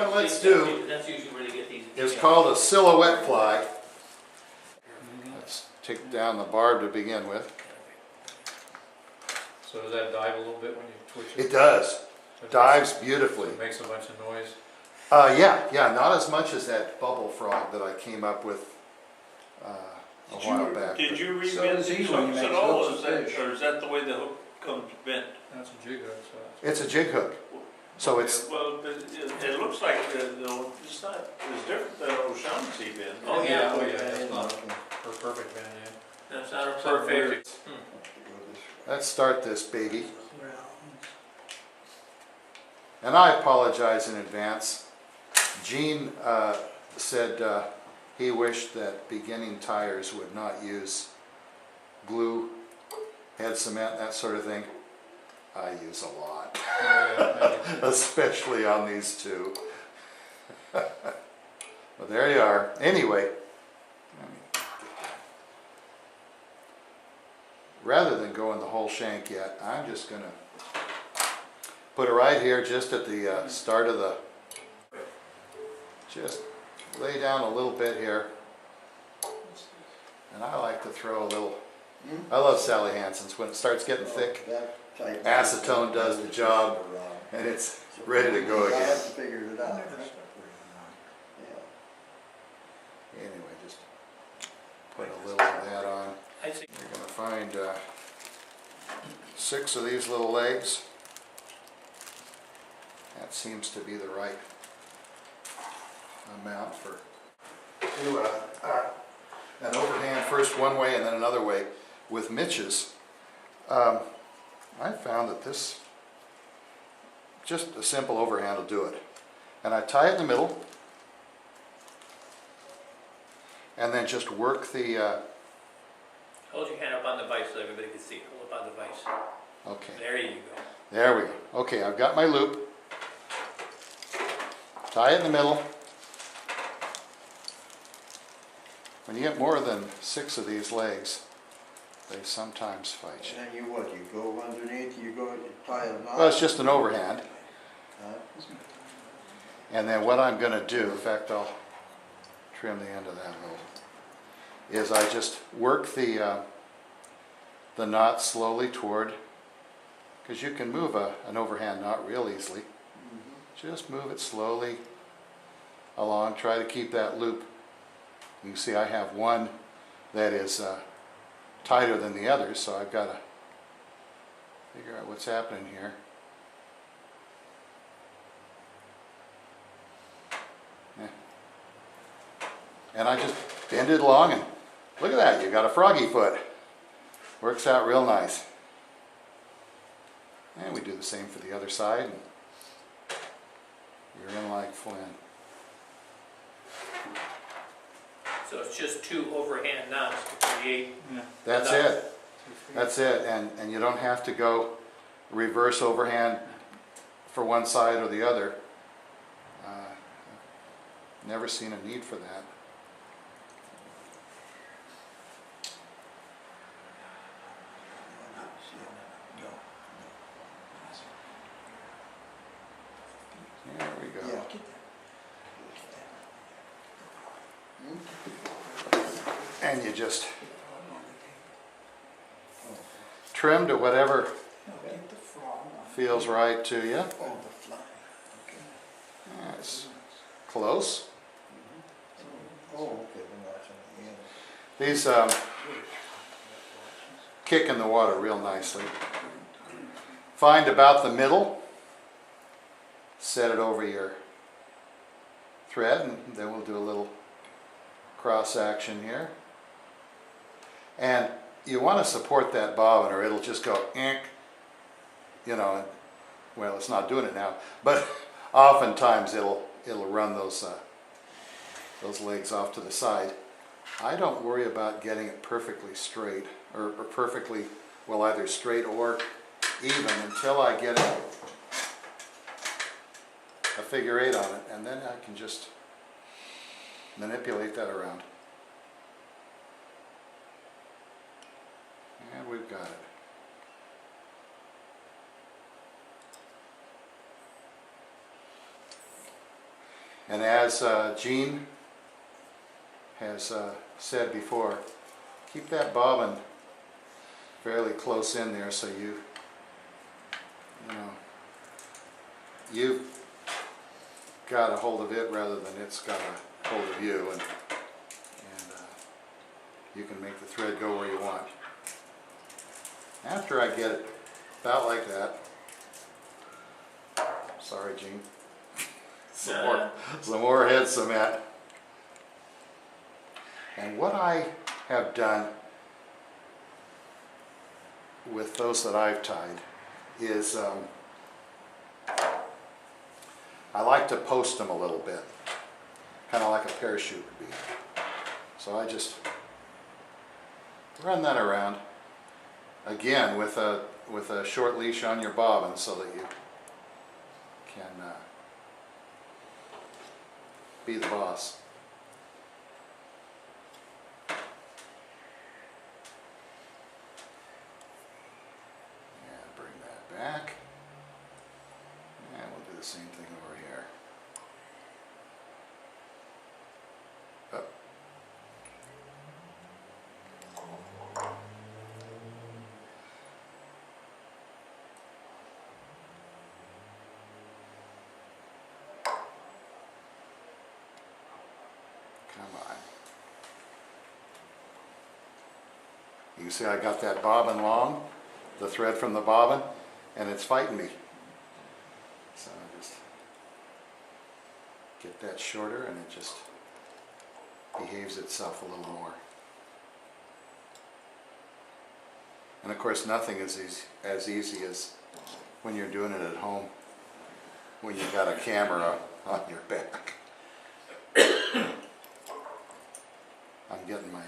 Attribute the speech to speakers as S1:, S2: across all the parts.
S1: one let's do
S2: That's usually where they get these.
S1: is called a silhouette fly. Let's take down the barb to begin with.
S3: So does that dive a little bit when you twitch it?
S1: It does. Dives beautifully.
S3: It makes a bunch of noise.
S1: Yeah, not as much as that bubble frog that I came up with a while back.
S4: Did you
S5: So
S4: rebend
S5: does he
S4: these
S5: when he
S4: hooks
S5: makes
S4: at all,
S5: hooks
S4: or
S5: of fish.
S4: is that the way the hook comes bent?
S3: That's a jig hook, so
S1: It's a jig hook. So it's,
S4: Well, it looks like, it's not, it's different than O'Shaughnessy bend.
S2: Oh, yeah.
S3: that's not a perfect band, yeah.
S2: That's not a perfect.
S1: let's start this baby. And I apologize in advance. Gene said he wished that beginning tires would not use glue, head cement, that sort of thing. I use a lot, especially on these two. Well, there you are. Anyway, rather than going the whole shank yet, I'm just going to put it right here just at the start of the, just lay down a little bit here. And I like to throw a little, I love Sally Hansen's. When it starts getting thick, acetone does the job, and it's ready to go
S5: I
S1: again.
S5: have to figure it out.
S1: Anyway, just put a little of that on.
S2: I see.
S1: You're going to find 6 of these little legs. That seems to be the right amount for do an overhand first one way and then another way. With Mitch's, I found that this, just a simple overhand will do it. And I tie it in the middle and then just work the,
S2: Hold your hand up on the vise so everybody can see. Hold up on the vise.
S1: okay.
S2: There you go.
S1: There we go. Okay, I've got my loop. Tie it in the middle. When you get more than 6 of these legs, they sometimes fight you.
S5: And then you what, you go underneath, you go tie a knot?
S1: Well, it's just an overhand.
S5: Huh?
S1: And then what I'm going to do, in fact, I'll trim the end of that a little, is I just work the knot slowly toward, because you can move an overhand knot real easily. Just move it slowly along. Try to keep that loop. You can see I have one that is tighter than the others, so I've got to figure out what's happening here. Yeah. And I just bend it along, and look at that, you got a froggy foot. Works out real nice. And we do the same for the other side. And you're in like Flynn.
S2: So it's just 2 overhand knots to create.
S1: That's it. That's it. And you don't have to go reverse overhand for one side or the other. Never seen a need for that. There we go. And you just trim to whatever feels right to you. That's close. These kick in the water real nicely. Find about the middle, set it over your thread, and then we'll do a little cross action here. And you want to support that bobbin or it'll just go ink, you know, well, it's not doing it now, but oftentimes it'll run those legs off to the side. I don't worry about getting it perfectly straight or perfectly, well, either straight or even until I get a figure 8 on it, and then I can just manipulate that around. And we've got it. And as Jean has said before, keep that bobbin fairly close in there so you know, you've got a hold of it rather than it's got a hold of you, and you can make the thread go where you want. After I get it about like that, sorry Jean, some more head cement. And what I have done with those that I've tied is I like to post them a little bit, kind of like a parachute would be. So I just run that around, again with a short leash on your bobbin so that you can be the boss. And bring that back. And we'll do the same thing over here. Up. Come on. You can see I got that bobbin long, the thread from the bobbin, and it's fighting me. So I just get that shorter and it just behaves itself a little more. And of course nothing is as easy as when you're doing it at home, when you've got a camera on your back. I'm getting my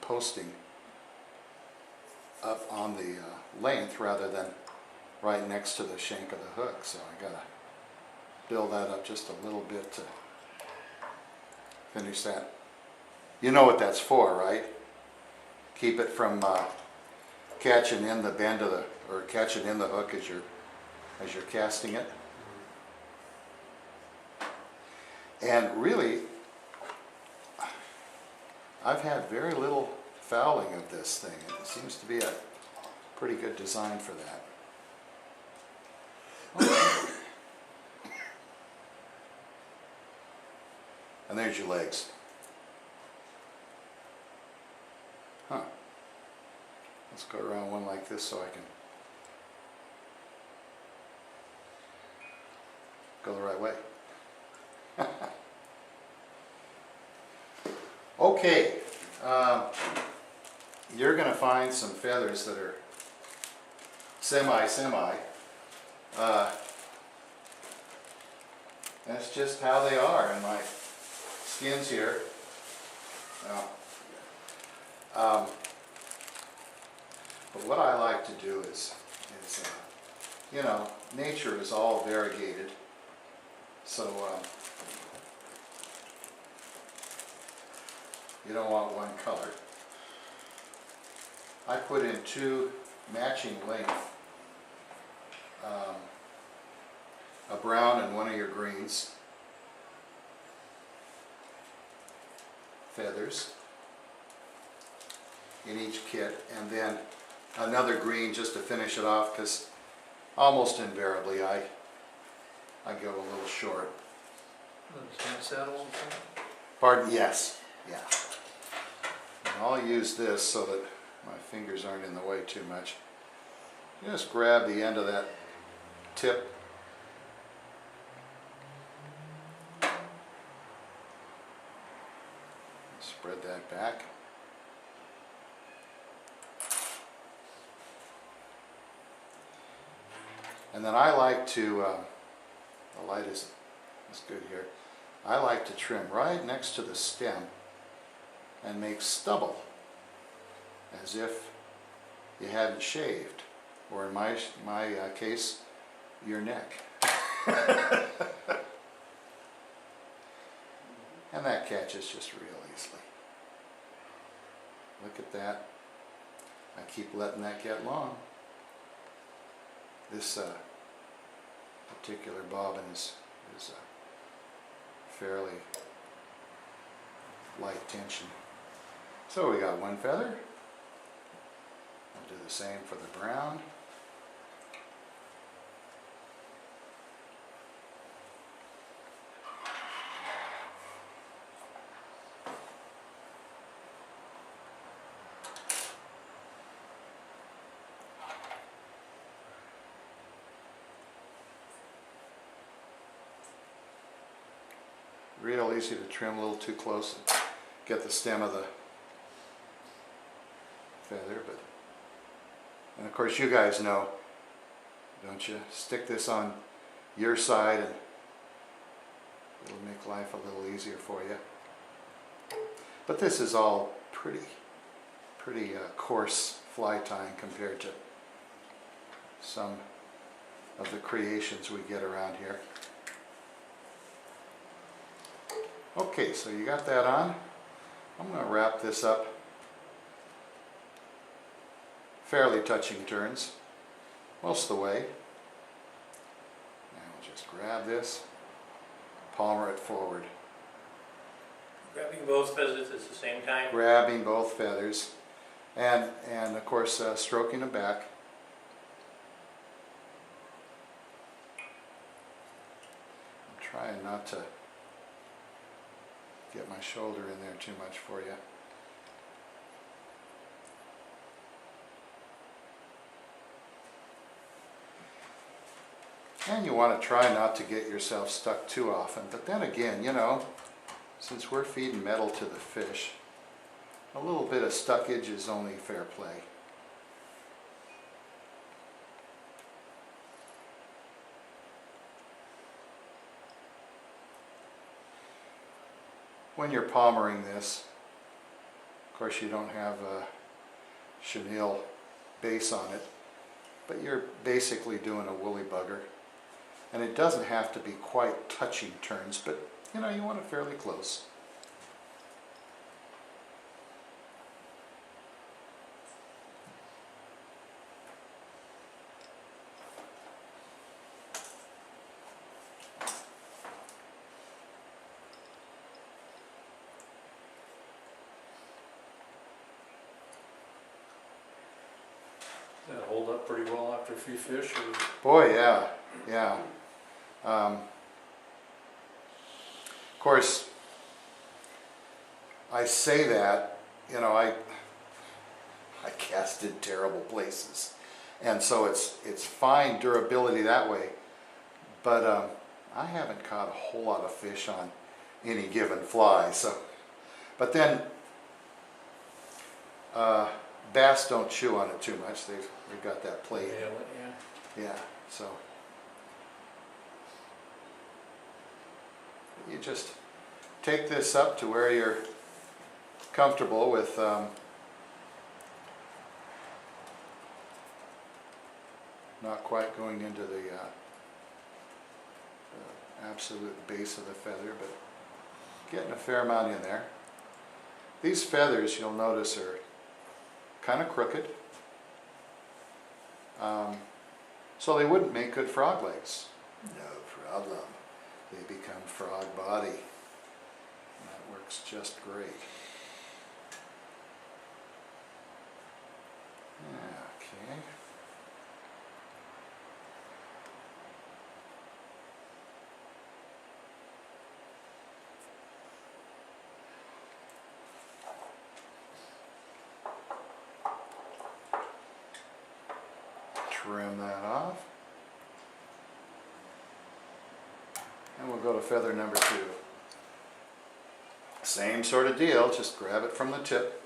S1: posting up on the length rather than right next to the shank of the hook, so I gotta build that up just a little bit to finish that. You know what that's for, right? Keep it from catching in the bend of the, or catching in the hook as you're casting it. And really, I've had very little fouling of this thing. It seems to be a pretty good design for that. And there's your legs. Huh. Let's go around one like this so I can go the right way. Okay, you're going to find some feathers that are semi. That's just how they are in my skins here. But what I like to do is you know, nature is all variegated, so you don't want one color. I put in two matching length, a brown and one of your greens feathers in each kit, and then another green just to finish it off, because almost invariably I go a little short.
S3: Hand saddles and stuff?
S1: Pardon? Yes. Yeah. And I'll use this so that my fingers aren't in the way too much. Just grab the end of that tip. Spread that back. And then I like to, the light is good here, I like to trim right next to the stem and make stubble, as if you hadn't shaved, or in my case, your neck. And that catches just real easily. Look at that. I keep letting that get long. This particular bobbin is fairly light tension. So we got one feather. We'll do the same for the brown. Real easy to trim a little too close and get the stem of the feather, but, and of course you guys know, don't you? Stick this on your side and it'll make life a little easier for you. But this is all pretty coarse fly tying compared to some of the creations we get around here. Okay, so you got that on. I'm going to wrap this up fairly touching turns most of the way. And we'll just grab this, palmer it forward.
S2: Grabbing both feathers at the same time.
S1: Grabbing both feathers and of course stroking them back. I'm trying not to get my shoulder in there too much for you. And you want to try not to get yourself stuck too often, but then again, you know, since we're feeding metal to the fish, a little bit of stuckage is only fair play. When you're palmering this, of course you don't have a chenille base on it, but you're basically doing a woolly bugger. And it doesn't have to be quite touching turns, but you know, you want it fairly close.
S3: That hold up pretty well after a few fish, or?
S1: Boy, yeah, yeah. Of course, I say that, you know, I cast in terrible places, and so it's fine durability that way. But I haven't caught a whole lot of fish on any given fly. So, but then bass don't chew on it too much. They've got that plate.
S3: Yeah.
S1: Yeah, so you just take this up to where you're comfortable with not quite going into the absolute base of the feather, but getting a fair amount in there. These feathers, you'll notice, are kind of crooked. So they wouldn't make good frog legs. No problem. They become frog body. And that works just great. Okay. Trim that off. And we'll go to feather number 2. Same sort of deal, just grab it from the tip.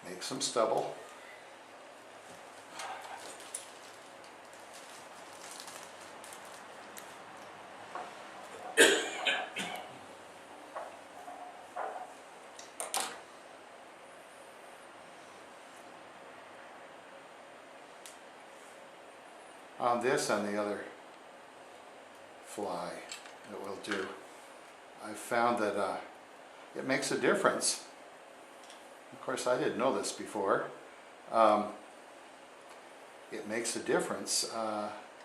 S1: Make some stubble. On this and the other fly that we'll do, I've found that it makes a difference. Of course, I didn't know this before. It makes a difference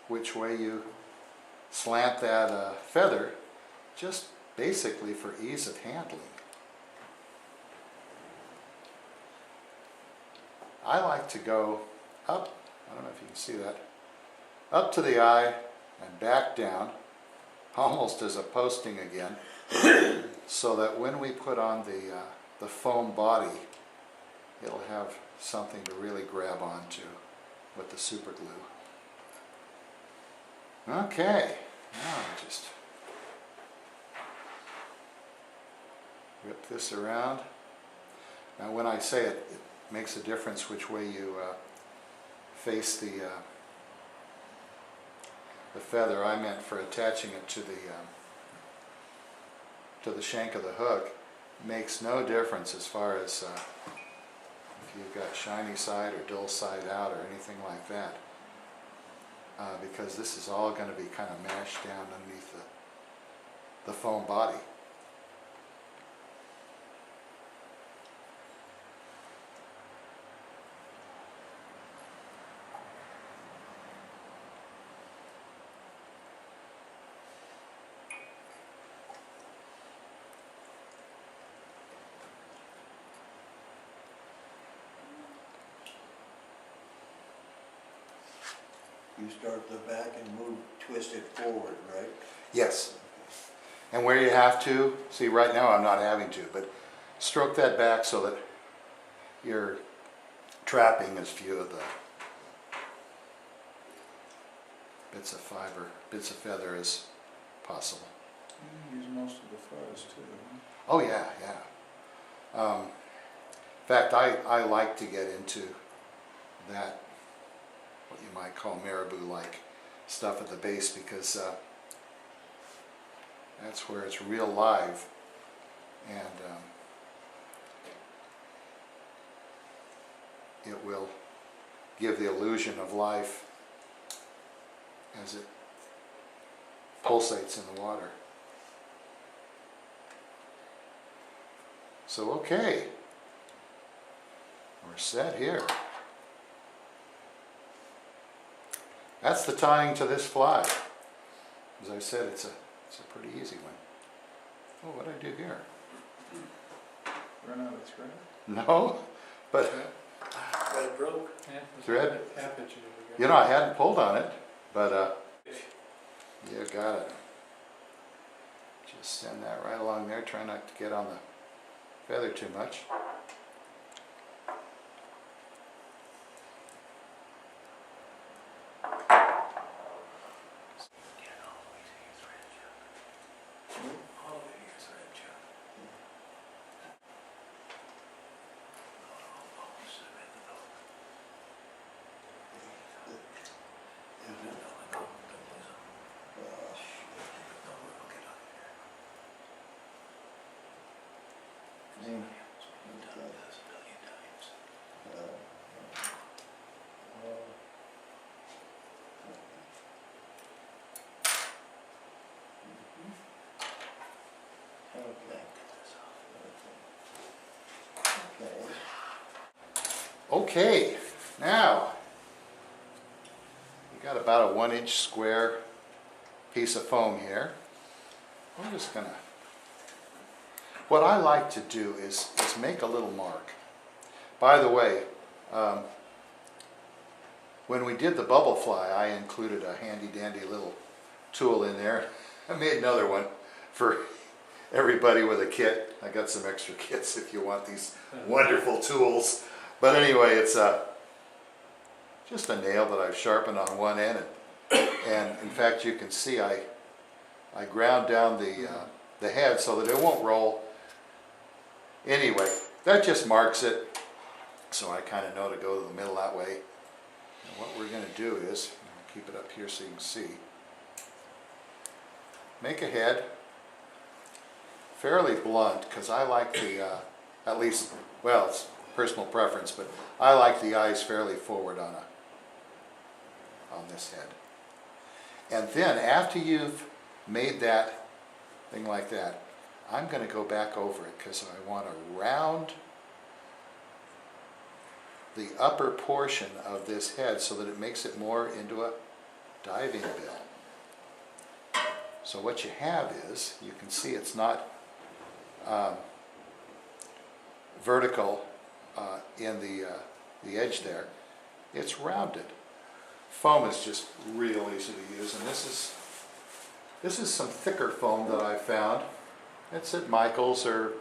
S1: which way you slant that feather, just basically for ease of handling. I like to go up, I don't know if you can see that, up to the eye and back down, almost as a posting again, so that when we put on the foam body, it'll have something to really grab onto with the super glue. Okay, now I just whip this around. Now when I say it makes a difference which way you face the feather, I meant for attaching it to the shank of the hook. Makes no difference as far as if you've got shiny side or dull side out or anything like that, because this is all going to be kind of mashed down underneath the foam body.
S5: You start the back and move, twist it forward, right?
S1: Yes. And where you have to, see right now I'm not having to, but stroke that back so that you're trapping as few of the bits of fiber, bits of feather as possible.
S3: Use most of the fuzz too.
S1: Oh yeah, yeah. In fact, I like to get into that, what you might call marabou-like stuff at the base, because that's where it's real live, and it will give the illusion of life as it pulsates in the water. So okay, we're set here. That's the tying to this fly. As I said, it's a pretty easy one. Oh, what did I do here?
S3: Run out of thread?
S1: No, but
S2: But it broke.
S3: Yeah.
S1: Thread?
S3: Aperture.
S1: you know, I hadn't pulled on it, but you got it. Just send that right along there. Try not to get on the feather too much. Okay, now we got about a 1-inch square piece of foam here. I'm just gonna, what I like to do is make a little mark. By the way, when we did the bubble fly, I included a handy dandy little tool in there. I made another one for everybody with a kit. I got some extra kits if you want these wonderful tools. But anyway, it's just a nail that I've sharpened on one end, and in fact you can see I ground down the head so that it won't roll. Anyway, that just marks it, so I kind of know to go to the middle that way. And what we're going to do is, I'll keep it up here so you can see, make a head fairly blunt, because I like the, at least, well, it's personal preference, but I like the eyes fairly forward on this head. And then after you've made that thing like that, I'm going to go back over it because I want to round the upper portion of this head so that it makes it more into a diving bill. So what you have is, you can see it's not vertical in the edge there. It's rounded. Foam is just real easy to use, and this is some thicker foam that I found. It's at Michael's or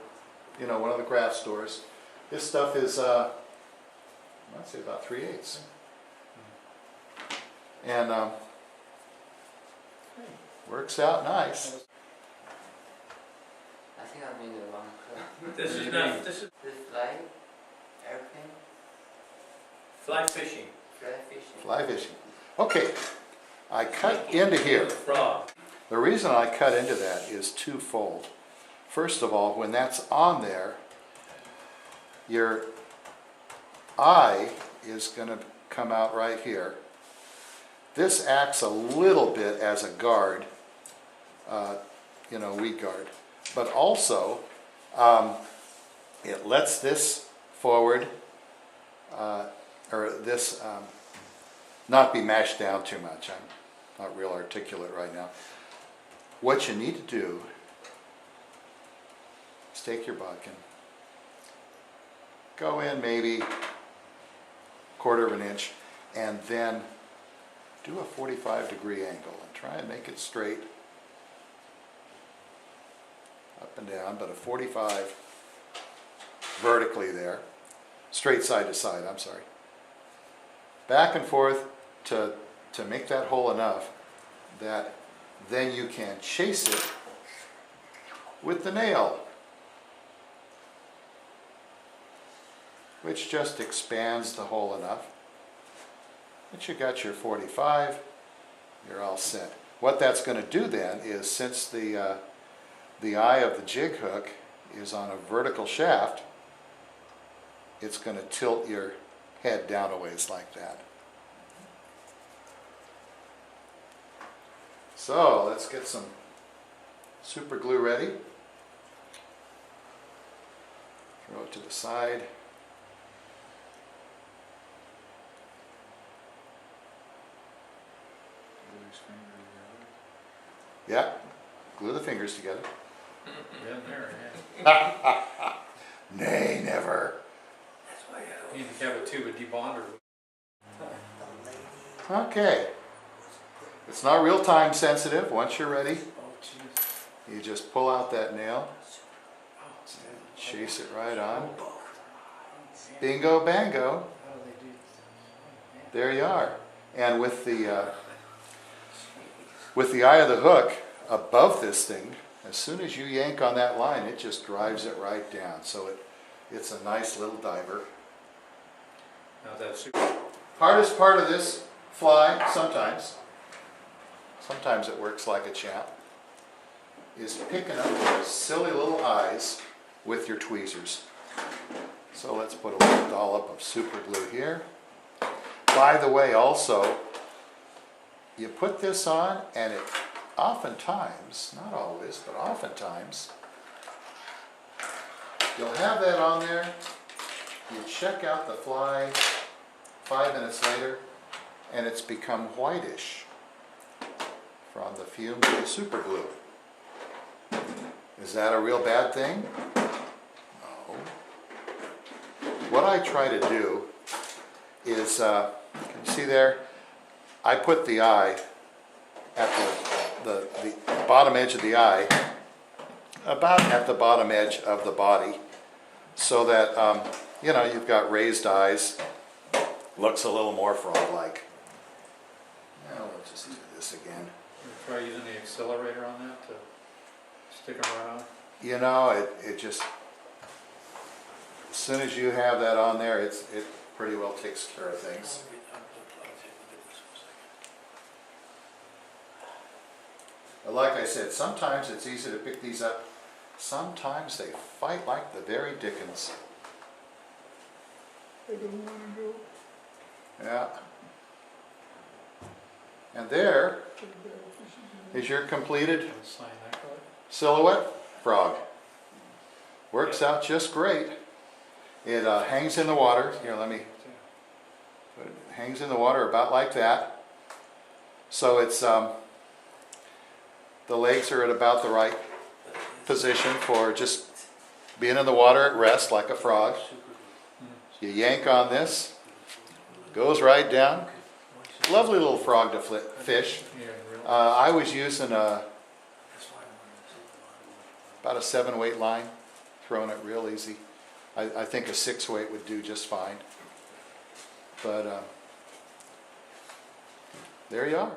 S1: one of the craft stores. This stuff is I'd say about 3/8. And works out nice.
S6: I think I'm in the wrong club.
S2: This is not, this is
S6: This fly, airplane,
S2: fly fishing.
S6: fly fishing.
S1: Fly fishing. Okay, I cut into here.
S2: Frog.
S1: The reason I cut into that is twofold. First of all, when that's on there, your eye is going to come out right here. This acts a little bit as a guard, weed guard, but also it lets this forward, or this not be mashed down too much. I'm not real articulate right now. What you need to do is take your bodkin, go in maybe 1/4 of an inch, and then do a 45-degree angle and try and make it straight up and down, but a 45 vertically there, straight side to side, I'm sorry. Back and forth to make that hole enough that then you can chase it with the nail, which just expands the hole enough that you got your 45, you're all set. What that's going to do then is, since the eye of the jig hook is on a vertical shaft, it's going to tilt your head down a ways like that. So let's get some super glue ready. Throw it to the side. Yeah, glue the fingers together.
S3: Been there, yeah.
S1: Nay, never.
S3: You need to have a tube of debonder.
S1: Okay. It's not real time sensitive. Once you're ready,
S3: Oh, jeez.
S1: you just pull out that nail, chase it right on. Bingo, bango.
S3: How do they do?
S1: There you are. And with the eye of the hook above this thing, as soon as you yank on that line, it just drives it right down. So it's a nice little diver.
S3: Now that's super.
S1: Hardest part of this fly, sometimes it works like a champ, is picking up those silly little eyes with your tweezers. So let's put a little dollop of super glue here. By the way, also, you put this on and it oftentimes, not always, but oftentimes, you'll have that on there, you check out the fly 5 minutes later, and it's become whitish from the fumes of the super glue. Is that a real bad thing? No. What I try to do is, can you see there? I put the eye at the bottom edge of the eye, about at the bottom edge of the body, so that, you've got raised eyes. Looks a little more frog-like. Now we'll just do this again.
S3: Try using the accelerator on that to stick them right on.
S1: It just, as soon as you have that on there, it pretty well takes care of things. But like I said, sometimes it's easy to pick these up. Sometimes they fight like the very dickens. I don't want to go. Yeah. And there is your completed
S3: Sign that card.
S1: silhouette frog. Works out just great. It hangs in the water. Here, let me. It hangs in the water about like that. So it's the legs are at about the right position for just being in the water at rest like a frog. You yank on this, goes right down. Lovely little frog to fish.
S3: Yeah, really.
S1: I was using about a 7-weight line, throwing it real easy. I think a 6-weight would do just fine. But there you are.